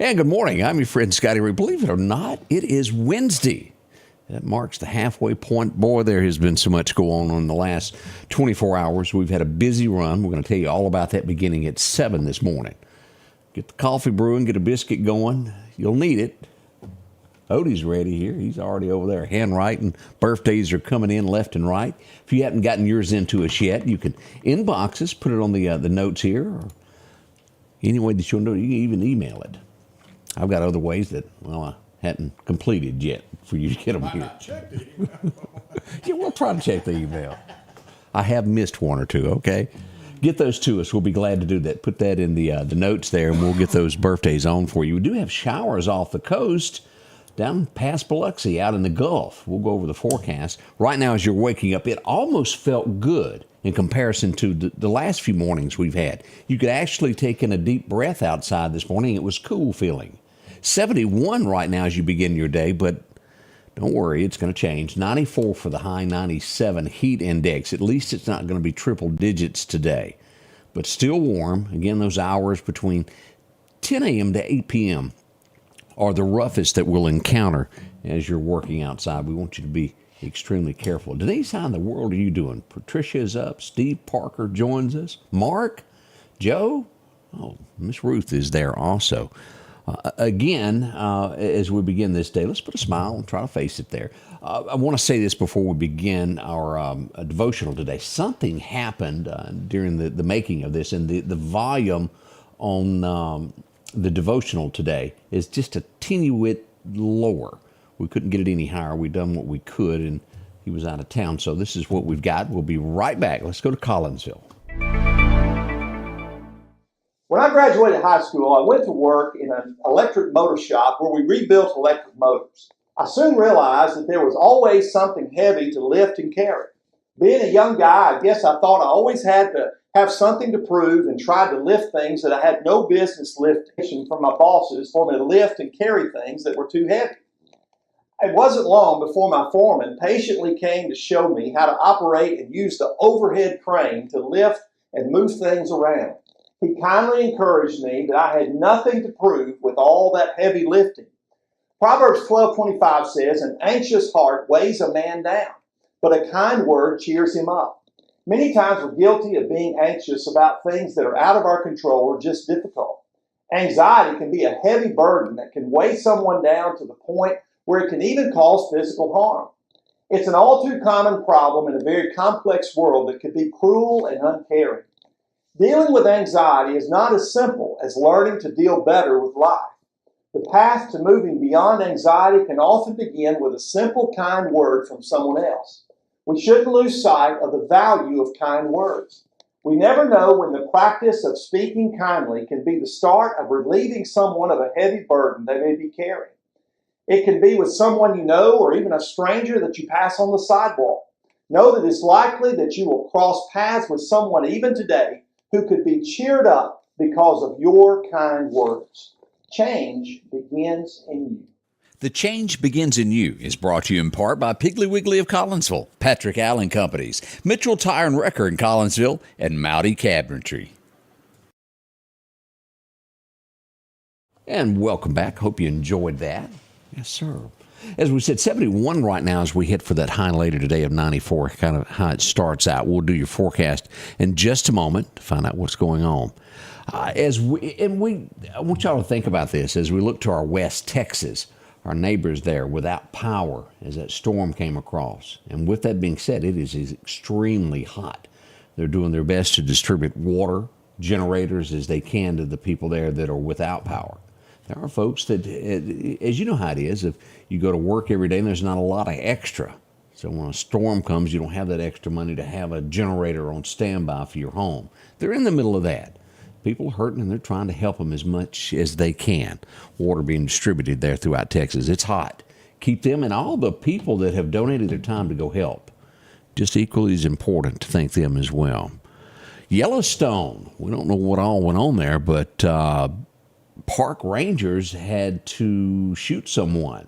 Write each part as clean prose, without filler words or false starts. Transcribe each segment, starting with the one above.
And good morning. I'm your friend Scotty Ray. Believe it or not, it is Wednesday. That marks the halfway point. Boy, there has been so much going on in the last 24 hours. We've had a busy run. We're going to tell you all about that beginning at 7 this morning. Get the coffee brewing, get a biscuit going. You'll need it. Odie's ready here. He's already over there handwriting. Birthdays are coming in left and right. If you haven't gotten yours into us yet, you can inbox us, put it on the notes here, or any way that you'll know. You can even email it. I've got other ways that, well, I hadn't completed yet for you to get them here. Check the email. Yeah, we'll try to check the email. I have missed one or two, okay? Get those to us. We'll be glad to do that. Put that in the notes there, and we'll get those birthdays on for you. We do have showers off the coast down past Biloxi out in the Gulf. We'll go over the forecast. Right now, as you're waking up, it almost felt good in comparison to the last few mornings we've had. You could actually take in a deep breath outside this morning. It was cool feeling. 71 right now as you begin your day, but don't worry, it's going to change. 94 for the high, 97 heat index. At least it's not going to be triple digits today, but still warm. Again, those hours between 10 a.m. to 8 p.m. are the roughest that we'll encounter as you're working outside. We want you to be extremely careful. Denise, how in the world are you doing? Patricia is up. Steve Parker joins us. Mark? Joe? Oh, Miss Ruth is there also. Again, as we begin this day, let's put a smile and try to face it there. I want to say this before we begin our devotional today. Something happened during the making of this, and the volume on the devotional today is just a teeny bit lower. We couldn't get it any higher. We've done what we could, and he was out of town. So this is what we've got. We'll be right back. Let's go to Collinsville. When I graduated high school, I went to work in an electric motor shop where we rebuilt electric motors. I soon realized that there was always something heavy to lift and carry. Being a young guy, I guess I thought I always had to have something to prove and tried to lift things that I had no business lifting from my bosses for me to lift and carry things that were too heavy. It wasn't long before my foreman patiently came to show me how to operate and use the overhead crane to lift and move things around. He kindly encouraged me that I had nothing to prove with all that heavy lifting. Proverbs 12:25 says, "An anxious heart weighs a man down, but a kind word cheers him up." Many times we're guilty of being anxious about things that are out of our control or just difficult. Anxiety can be a heavy burden that can weigh someone down to the point where it can even cause physical harm. It's an all too common problem in a very complex world that can be cruel and uncaring. Dealing with anxiety is not as simple as learning to deal better with life. The path to moving beyond anxiety can often begin with a simple, kind word from someone else. We shouldn't lose sight of the value of kind words. We never know when the practice of speaking kindly can be the start of relieving someone of a heavy burden they may be carrying. It can be with someone you know or even a stranger that you pass on the sidewalk. Know that it's likely that you will cross paths with someone even today who could be cheered up because of your kind words. Change begins in you. The Change Begins in You is brought to you in part by Piggly Wiggly of Collinsville, Patrick Allen Companies, Mitchell Tire and Wrecker in Collinsville, and Mowdy Cabinetry. And welcome back. Hope you enjoyed that. Yes, sir. As we said, 71 right now as we hit for that high later today of 94, kind of how it starts out. We'll do your forecast in just a moment to find out what's going on. I want y'all to think about this as we look to our West Texas, our neighbors there without power as that storm came across. And with that being said, it is extremely hot. They're doing their best to distribute water, generators as they can to the people there that are without power. There are folks that, as you know how it is, if you go to work every day and there's not a lot of extra. So when a storm comes, you don't have that extra money to have a generator on standby for your home. They're in the middle of that. People are hurting and they're trying to help them as much as they can. Water being distributed there throughout Texas. It's hot. Keep them and all the people that have donated their time to go help. Just equally as important to thank them as well. Yellowstone. We don't know what all went on there, but park rangers had to shoot someone.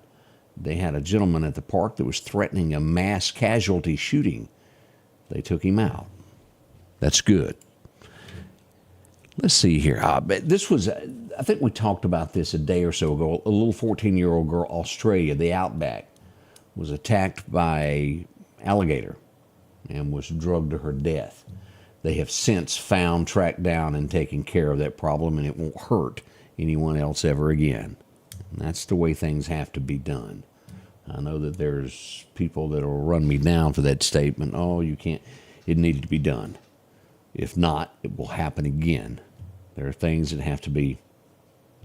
They had a gentleman at the park that was threatening a mass casualty shooting. They took him out. That's good. Let's see here. This was, I think we talked about this a day or so ago. A little 14-year-old girl, Australia, the outback, was attacked by an alligator and was drugged to her death. They have since found, tracked down, and taken care of that problem, and it won't hurt anyone else ever again. And that's the way things have to be done. I know that there's people that will run me down for that statement. Oh, you can't. It needed to be done. If not, it will happen again. There are things that have to be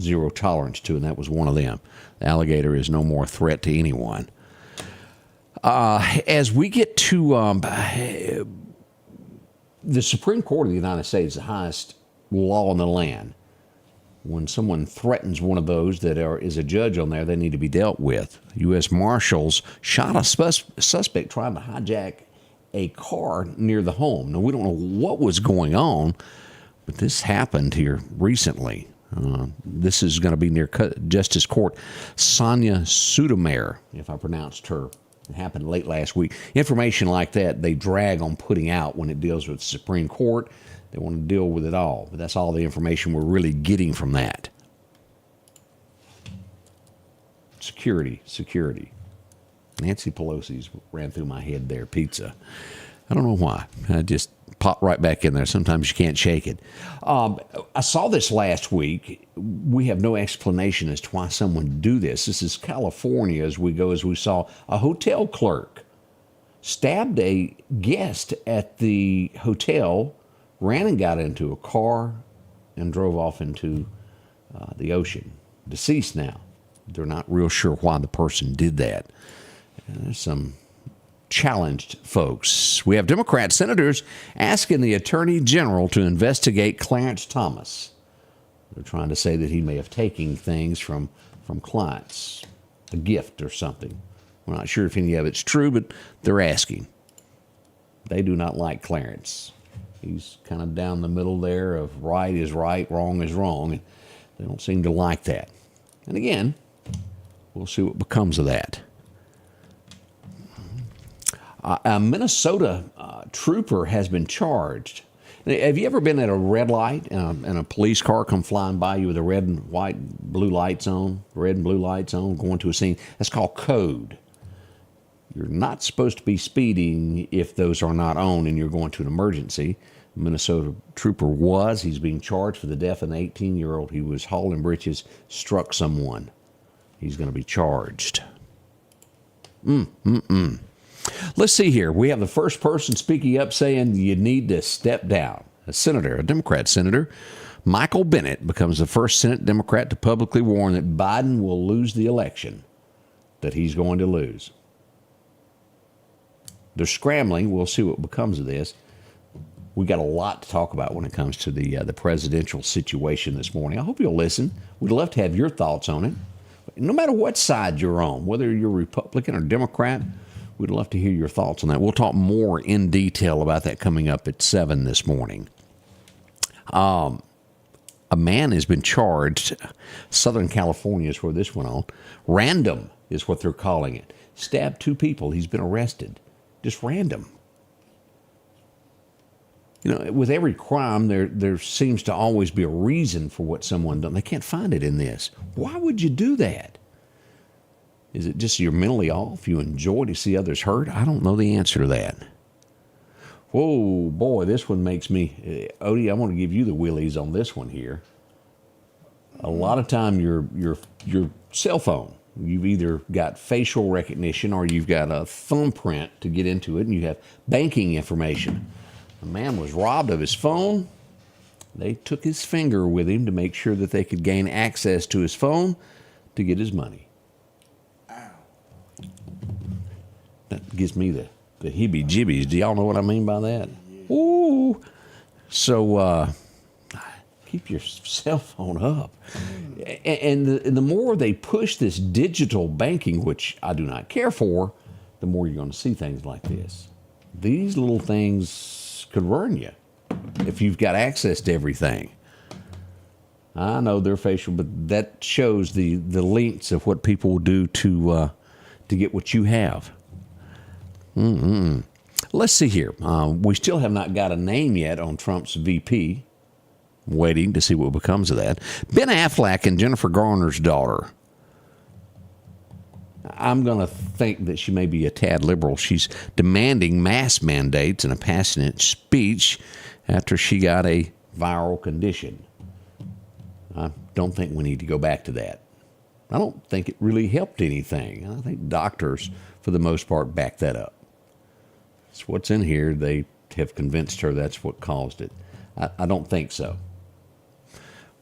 zero tolerance to, and that was one of them. The alligator is no more a threat to anyone. As we get to the Supreme Court of the United States, the highest law in the land, when someone threatens one of those that is a judge on there, they need to be dealt with. U.S. Marshals shot a suspect trying to hijack a car near the home. Now, we don't know what was going on, but this happened here recently. This is going to be near Justice Court. Sonia Sotomayor, if I pronounced her. It happened late last week. Information like that, they drag on putting out when it deals with the Supreme Court. They want to deal with it all. But that's all the information we're really getting from that. Security. Nancy Pelosi's ran through my head there, pizza. I don't know why. I just popped right back in there. Sometimes you can't shake it. I saw this last week. We have no explanation as to why someone would do this. This is California as we saw a hotel clerk stabbed a guest at the hotel, ran and got into a car, and drove off into the ocean. Deceased now. They're not real sure why the person did that. There's some challenged folks. We have Democrat senators asking the Attorney General to investigate Clarence Thomas. They're trying to say that he may have taken things from clients, a gift or something. We're not sure if any of it's true, but they're asking. They do not like Clarence. He's kind of down the middle there of right is right, wrong is wrong. And they don't seem to like that. And again, we'll see what becomes of that. A Minnesota trooper has been charged. Have you ever been at a red light and a police car come flying by you with a red and white, blue lights on, going to a scene? That's called code. You're not supposed to be speeding if those are not on and you're going to an emergency. A Minnesota trooper was. He's being charged for the death of an 18-year-old. He was hauling britches, struck someone. He's going to be charged. Let's see here. We have the first person speaking up saying you need to step down. A Democrat senator, Michael Bennet, becomes the first Senate Democrat to publicly warn that Biden will lose the election, that he's going to lose. They're scrambling. We'll see what becomes of this. We got a lot to talk about when it comes to the presidential situation this morning. I hope you'll listen. We'd love to have your thoughts on it. No matter what side you're on, whether you're Republican or Democrat, we'd love to hear your thoughts on that. We'll talk more in detail about that coming up at 7 this morning. A man has been charged. Southern California is where this went on. Random is what they're calling it. Stabbed 2 people. He's been arrested. Just random. You know, with every crime, there seems to always be a reason for what someone done. They can't find it in this. Why would you do that? Is it just you're mentally off? You enjoy to see others hurt? I don't know the answer to that. Whoa, boy, this one makes me... Odie, I want to give you the willies on this one here. A lot of time your cell phone, you've either got facial recognition or you've got a thumbprint to get into it, and you have banking information. A man was robbed of his phone. They took his finger with him to make sure that they could gain access to his phone to get his money. That gives me the heebie-jeebies. Do y'all know what I mean by that? Ooh. So keep your cell phone up. And the more they push this digital banking, which I do not care for, the more you're going to see things like this. These little things could ruin you if you've got access to everything. I know they're facial, but that shows the lengths of what people will do to get what you have. Let's see here. We still have not got a name yet on Trump's VP. waiting to see what becomes of that. Ben Affleck and Jennifer Garner's daughter. I'm going to think that she may be a tad liberal. She's demanding mask mandates in a passionate speech after she got a viral condition. I don't think we need to go back to that. I don't think it really helped anything. I think doctors, for the most part, back that up. It's what's in here. They have convinced her that's what caused it. I don't think so.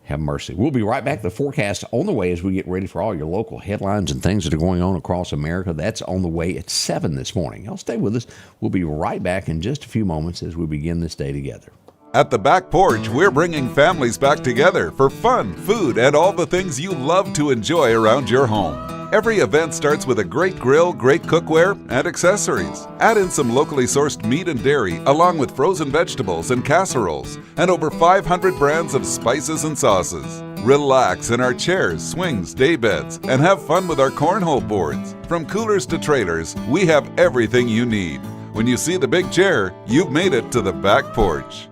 Have mercy. We'll be right back. The forecast on the way as we get ready for all your local headlines and things that are going on across America. That's on the way at 7 this morning. Y'all stay with us. We'll be right back in just a few moments as we begin this day together. At the Back Porch, we're bringing families back together for fun, food, and all the things you love to enjoy around your home. Every event starts with a great grill, great cookware, and accessories. Add in some locally sourced meat and dairy, along with frozen vegetables and casseroles, and over 500 brands of spices and sauces. Relax in our chairs, swings, daybeds, and have fun with our cornhole boards. From coolers to trailers, we have everything you need. When you see the big chair, you've made it to the Back Porch.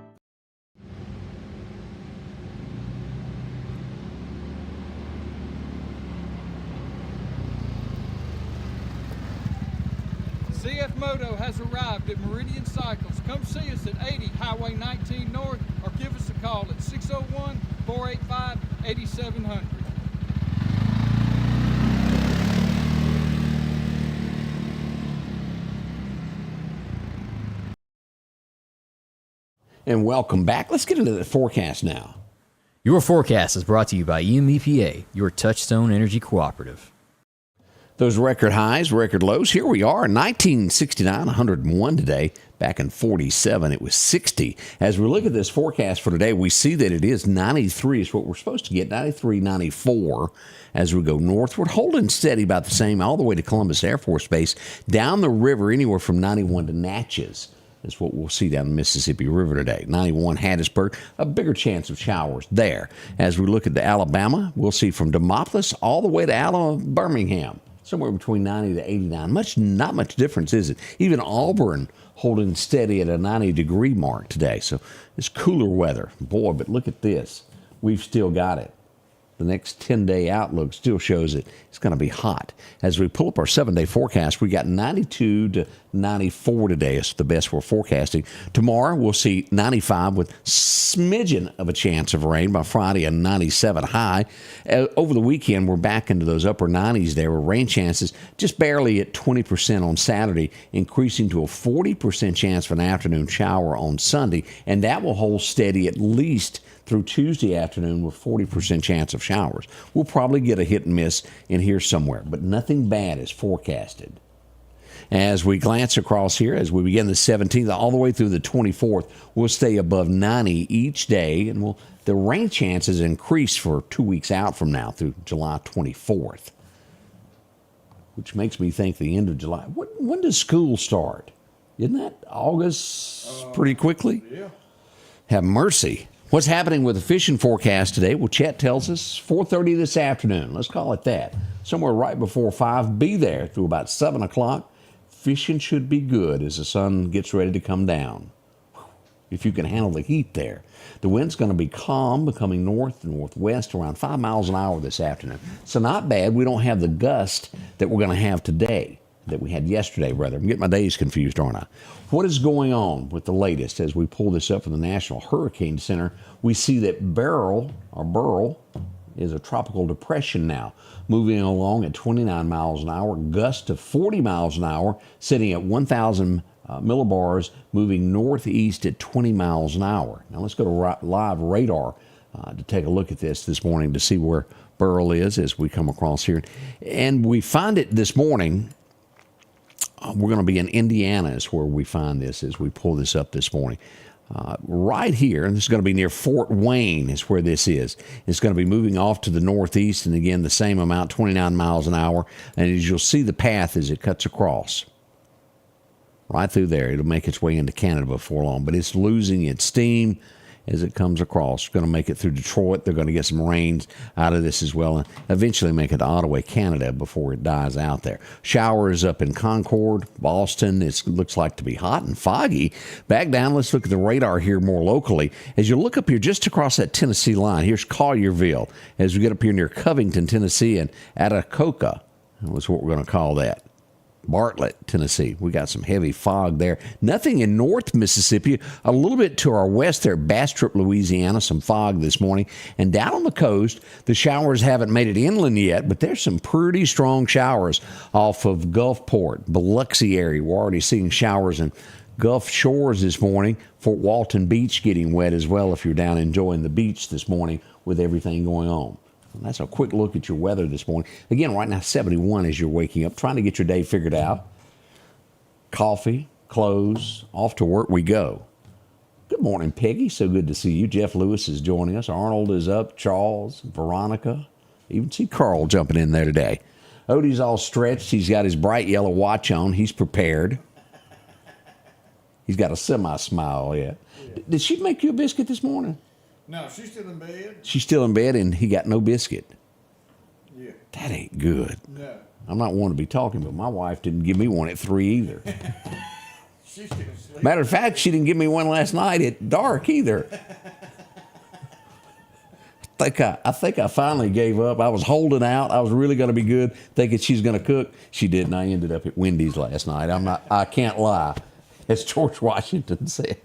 CF Moto has arrived at Meridian Cycles. Come see us at 80 Highway 19 North or give us a call at 601-485-8700. And welcome back. Let's get into the forecast now. Your forecast is brought to you by EMEPA, your Touchstone Energy Cooperative. Those record highs, record lows. Here we are, 1969, 101 today. Back in 47, it was 60. As we look at this forecast for today, we see that it is 93 is what we're supposed to get, 93, 94 as we go northward, holding steady about the same all the way to Columbus Air Force Base. Down the river, anywhere from 91 to Natchez is what we'll see down the Mississippi River today. 91 Hattiesburg, a bigger chance of showers there. As we look at the Alabama, we'll see from Demopolis all the way to Birmingham. Somewhere between 90 to 89. Not much difference, is it? Even Auburn holding steady at a 90-degree mark today. So it's cooler weather. Boy, but look at this. We've still got it. The next 10-day outlook still shows it. It's going to be hot. As we pull up our 7-day forecast, we got 92 to 94 today. It's the best we're forecasting. Tomorrow, we'll see 95 with smidgen of a chance of rain. By Friday, a 97 high. Over the weekend, we're back into those upper 90s there with rain chances just barely at 20% on Saturday, increasing to a 40% chance of an afternoon shower on Sunday. And that will hold steady at least through Tuesday afternoon with 40% chance of showers. We'll probably get a hit and miss in here somewhere, but nothing bad is forecasted. As we glance across here, as we begin the 17th all the way through the 24th, we'll stay above 90 each day, and the rain chances increase for 2 weeks out from now through July 24th, which makes me think the end of July. When does school start? Isn't that August pretty quickly? Yeah. Have mercy. What's happening with the fishing forecast today? Well, Chet tells us 4:30 this afternoon. Let's call it that. Somewhere right before 5. Be there through about 7 o'clock. Fishing should be good as the sun gets ready to come down. If you can handle the heat there. The wind's going to be calm, becoming north and northwest around 5 miles an hour this afternoon. So not bad. We don't have the gust that we're going to have today, that we had yesterday, rather. I'm getting my days confused, aren't I? What is going on with the latest? As we pull this up from the National Hurricane Center, we see that Beryl is a tropical depression now, moving along at 29 miles an hour, gusts to 40 miles an hour, sitting at 1,000 millibars, moving northeast at 20 miles an hour. Now let's go to live radar to take a look at this morning to see where Beryl is as we come across here. And we find it this morning. We're going to be in Indiana is where we find this as we pull this up this morning. Right here, and this is going to be near Fort Wayne is where this is. It's going to be moving off to the northeast, and again, the same amount, 29 miles an hour. And as you'll see the path as it cuts across. Right through there. It'll make its way into Canada before long, but it's losing its steam. as it comes across. Going to make it through Detroit. They're going to get some rains out of this as well, and eventually make it to Ottawa, Canada, before it dies out there. Showers up in Concord, Boston. It looks like to be hot and foggy. Back down, let's look at the radar here more locally. As you look up here just across that Tennessee line, here's Collierville. As we get up here near Covington, Tennessee, and Atacoca, that's what we're going to call that. Bartlett, Tennessee. We got some heavy fog there. Nothing in North Mississippi. A little bit to our west there, Bastrop, Louisiana. Some fog this morning. And down on the coast, the showers haven't made it inland yet, but there's some pretty strong showers off of Gulfport, Biloxi area. We're already seeing showers in Gulf Shores this morning. Fort Walton Beach getting wet as well if you're down enjoying the beach this morning with everything going on. That's a quick look at your weather this morning. Again, right now, 71 as you're waking up, trying to get your day figured out. Coffee, clothes, off to work we go. Good morning, Peggy. So good to see you. Jeff Lewis is joining us. Arnold is up. Charles, Veronica. Even see Carl jumping in there today. Odie's all stretched. He's got his bright yellow watch on. He's prepared. He's got a semi-smile yet. Did she make you a biscuit this morning? No, she's still in bed. She's still in bed, and he got no biscuit. Yeah. That ain't good. No. I'm not one to be talking, but my wife didn't give me one at 3 either. She's still asleep. Matter of fact, she didn't give me one last night at dark either. I think I finally gave up. I was holding out. I was really going to be good, thinking she's going to cook. She didn't. I ended up at Wendy's last night. I can't lie. As George Washington said.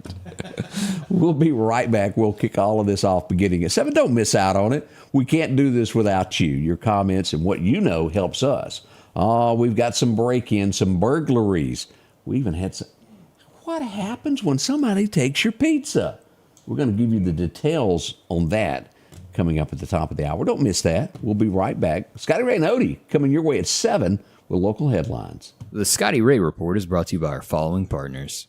We'll be right back. We'll kick all of this off beginning at 7. Don't miss out on it. We can't do this without you. Your comments and what you know helps us. We've got some break-ins, some burglaries. We even had some. What happens when somebody takes your pizza? We're going to give you the details on that coming up at the top of the hour. Don't miss that. We'll be right back. Scotty Ray and Odie coming your way at 7 with local headlines. The Scotty Ray Report is brought to you by our following partners.